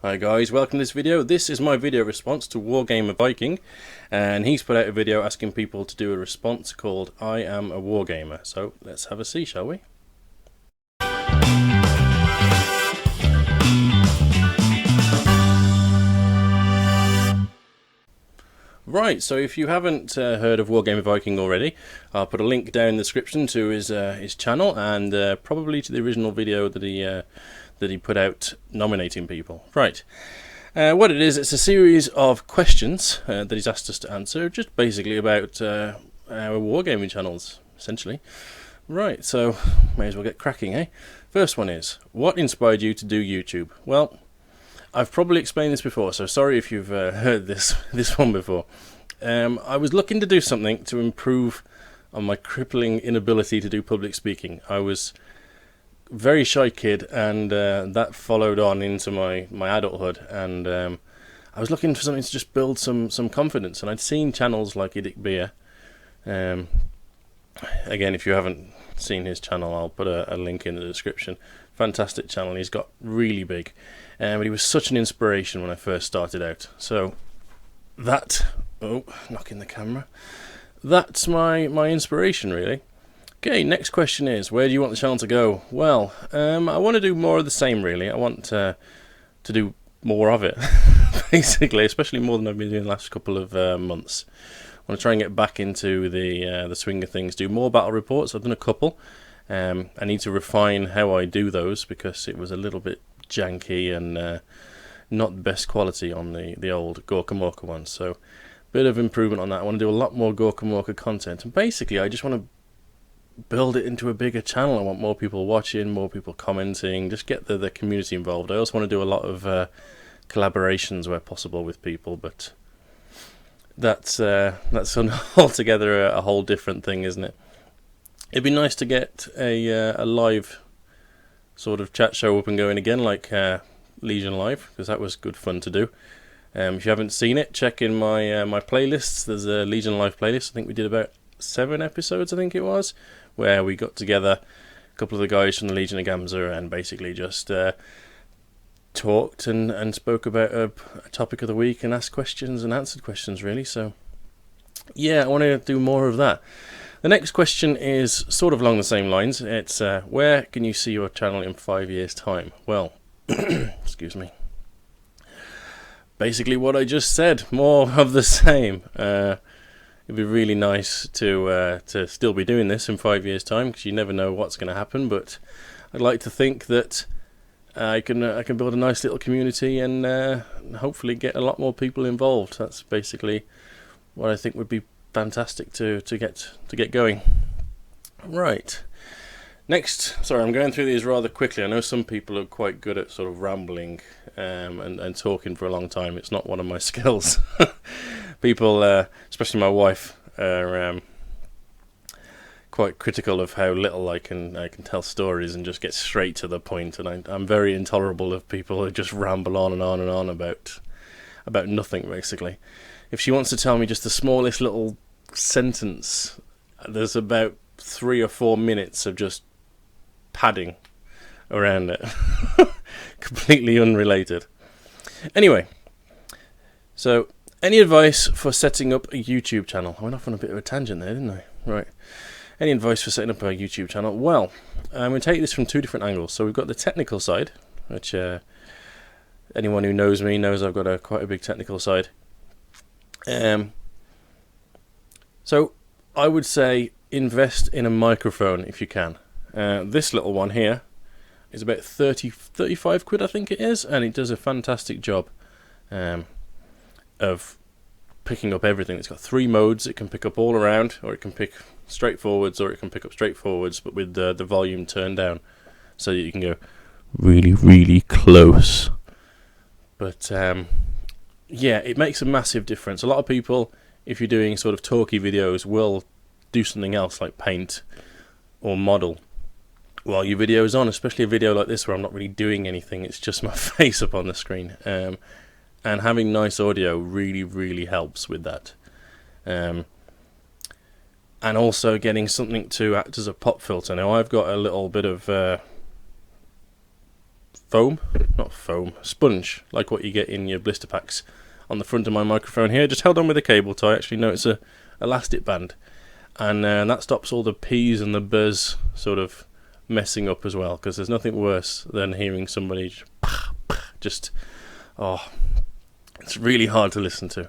Hi guys, welcome to this video. This is my video response to Wargamer Viking, and he's put out a video asking people to do a response called I am a Wargamer. So let's have a see, shall we? Right, so if you haven't heard of Wargamer Viking already, I'll put a link down in the description to his channel and probably to the original video that he put out nominating people. Right, what it is, it's a series of questions that he's asked us to answer, just basically about our wargaming channels, essentially. Right, so may as well get cracking, eh? First one is, what inspired you to do YouTube? Well, I've probably explained this before, so sorry if you've heard this one before. I was looking to do something to improve on my crippling inability to do public speaking. I was a very shy kid, and that followed on into my adulthood. And I was looking for something to just build some confidence. And I'd seen channels like Idic Beer. Again, if you haven't seen his channel, I'll put a link in the description. Fantastic channel. He's got really big. But he was such an inspiration when I first started out. So that, knocking the camera. That's my inspiration, really. Okay, next question is, where do you want the channel to go? Well, I want to do more of the same, really. I want to do more of it, basically, especially more than I've been doing the last couple of months. I want to try and get back into the swing of things, do more battle reports. I've done a couple. I need to refine how I do those because it was a little bit janky and not the best quality on the old Gorka Morka one. So, bit of improvement on that. I want to do a lot more Gorka Morka content, and basically, I just want to build it into a bigger channel. I want more people watching, more people commenting, just get the community involved. I also want to do a lot of collaborations where possible with people, but that's altogether a whole different thing, isn't it? It'd be nice to get a live sort of chat show up and going again, like Legion Live, because that was good fun to do. If you haven't seen it, check in my playlists. There's a Legion Live playlist. I think we did about 7 episodes, I think it was, where we got together a couple of the guys from the Legion of Gamza and basically just talked and spoke about a topic of the week and asked questions and answered questions, really. So yeah, I want to do more of that. The next question is sort of along the same lines. It's where can you see your channel in 5 years' time? Well, excuse me. Basically what I just said, more of the same. It'd be really nice to still be doing this in 5 years' time, because you never know what's going to happen. But I'd like to think that I can build a nice little community and hopefully get a lot more people involved. That's basically what I think would be fantastic to get going. Right. Next, sorry, I'm going through these rather quickly. I know some people are quite good at sort of rambling and talking for a long time. It's not one of my skills. People, especially my wife, are quite critical of how little I can tell stories and just get straight to the point. And I'm very intolerable of people who just ramble on and on and on about nothing, basically. If she wants to tell me just the smallest little sentence, there's about 3 or 4 minutes of just padding around it. Completely unrelated. Anyway, so any advice for setting up a YouTube channel? I went off on a bit of a tangent there, didn't I? Right. Any advice for setting up a YouTube channel? Well, I'm going to take this from 2 different angles. So we've got the technical side, which anyone who knows me knows I've got quite a big technical side. So I would say invest in a microphone if you can. This little one here is about 35 quid, I think it is, and it does a fantastic job of picking up everything. It's got 3 modes. It can pick up all around, or it can pick straight forwards, or it can pick up straight forwards, but with the volume turned down, so that you can go really, really close. But yeah, it makes a massive difference. A lot of people, if you're doing sort of talky videos, will do something else like paint or model while your video is on, especially a video like this where I'm not really doing anything. It's just my face up on the screen. And having nice audio really, really helps with that. And also getting something to act as a pop filter. Now, I've got a little bit of sponge, like what you get in your blister packs on the front of my microphone here, just held on with a cable tie. Actually, no, it's a elastic band, and that stops all the P's and the buzz sort of messing up as well, because there's nothing worse than hearing somebody just it's really hard to listen to.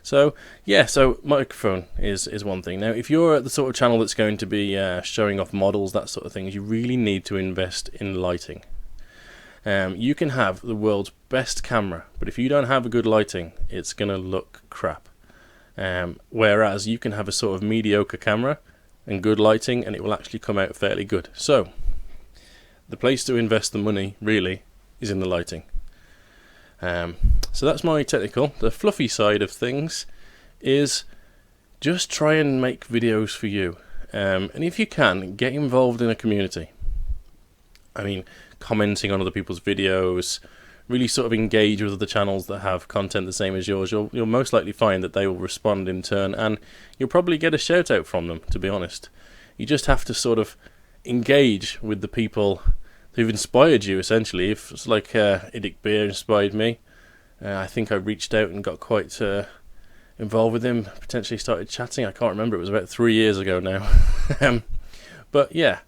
So yeah, so microphone is one thing. Now, if you're the sort of channel that's going to be showing off models, that sort of thing, you really need to invest in lighting. You can have the world's best camera, but if you don't have a good lighting, it's going to look crap. Whereas you can have a sort of mediocre camera and good lighting, and it will actually come out fairly good. So the place to invest the money really is in the lighting. So that's my technical. The fluffy side of things is just try and make videos for you. And if you can, get involved in a community. I mean, commenting on other people's videos, really sort of engage with other channels that have content the same as yours. You'll most likely find that they will respond in turn, and you'll probably get a shout out from them, to be honest. You just have to sort of engage with the people who've inspired you, essentially. If it's like Idic Beer inspired me, I think I reached out and got quite involved with him, potentially started chatting. I can't remember, it was about 3 years ago now. But yeah,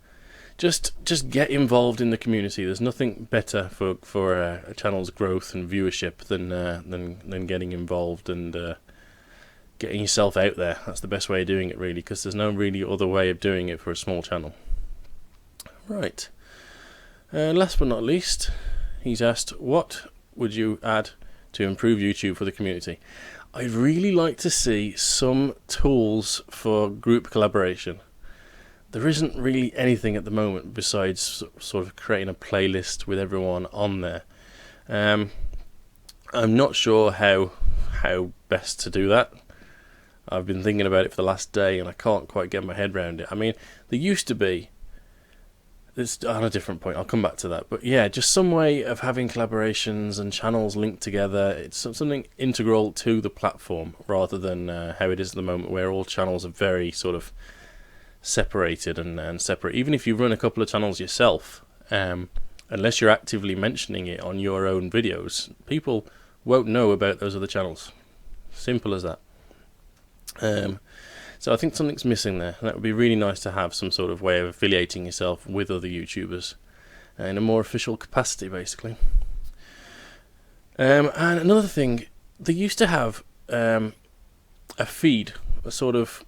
just get involved in the community. There's nothing better for a channel's growth and viewership than getting involved and getting yourself out there. That's the best way of doing it, really, because there's no really other way of doing it for a small channel. Right. Last but not least, he's asked, what would you add to improve YouTube for the community? I'd really like to see some tools for group collaboration. There isn't really anything at the moment besides sort of creating a playlist with everyone on there. I'm not sure how best to do that. I've been thinking about it for the last day and I can't quite get my head around it. I mean, there used to be, it's on a different point, I'll come back to that. But yeah, just some way of having collaborations and channels linked together. It's something integral to the platform rather than how it is at the moment, where all channels are very sort of separated and separate. Even if you run a couple of channels yourself, unless you're actively mentioning it on your own videos, people won't know about those other channels. Simple as that. So I think something's missing there, and that would be really nice to have some sort of way of affiliating yourself with other YouTubers in a more official capacity, basically. And another thing, they used to have a feed, a sort of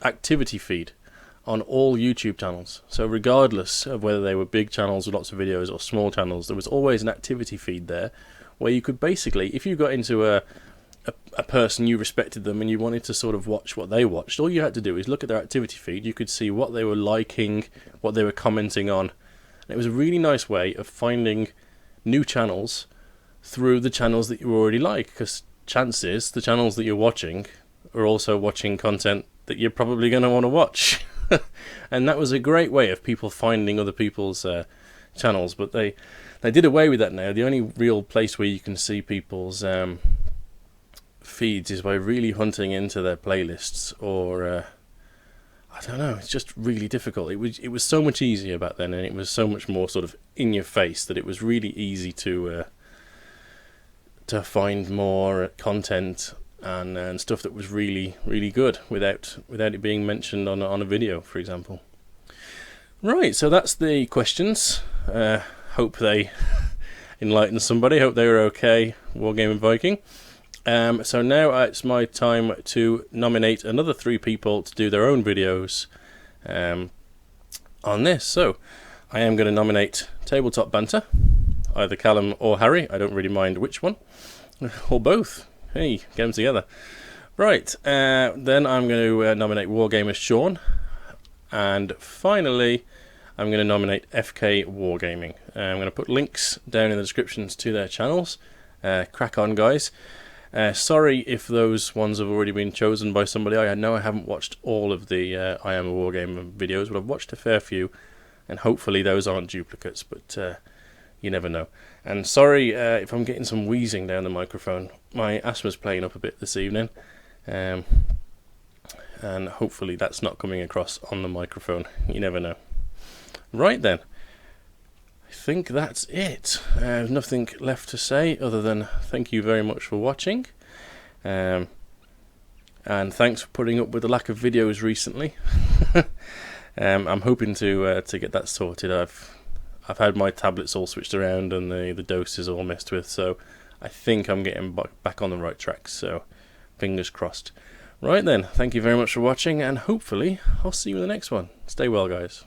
activity feed on all YouTube channels. So regardless of whether they were big channels with lots of videos or small channels, there was always an activity feed there where you could basically, if you got into a person, you respected them and you wanted to sort of watch what they watched, all you had to do is look at their activity feed. You could see what they were liking, what they were commenting on, and it was a really nice way of finding new channels through the channels that you already like, because chances the channels that you're watching are also watching content that you're probably going to want to watch. And that was a great way of people finding other people's channels, but they did away with that now. The only real place where you can see people's feeds is by really hunting into their playlists, or I don't know, it's just really difficult. It was so much easier back then, and it was so much more sort of in your face that it was really easy to find more content and stuff that was really, really good without it being mentioned on a video, for example. Right, so that's the questions. Hope they enlighten somebody. Hope they were okay, Wargamer Viking. So now it's my time to nominate another 3 people to do their own videos on this. So I am going to nominate Tabletop Banter, either Callum or Harry. I don't really mind which one, or both. Hey, get them together. Right, then I'm going to nominate Wargamer Sean, and finally I'm going to nominate FK Wargaming. I'm going to put links down in the descriptions to their channels. Crack on, guys. Sorry if those ones have already been chosen by somebody. I know I haven't watched all of the I Am a Wargamer videos, but I've watched a fair few, and hopefully those aren't duplicates, but you never know. And sorry if I'm getting some wheezing down the microphone. My asthma's playing up a bit this evening, and hopefully that's not coming across on the microphone. You never know. Right then, I think that's it. Nothing left to say other than thank you very much for watching. And thanks for putting up with the lack of videos recently. I'm hoping to get that sorted. I've had my tablets all switched around and the doses all messed with, so I think I'm getting back on the right track. So fingers crossed. Right then, thank you very much for watching, and hopefully I'll see you in the next one. Stay well, guys.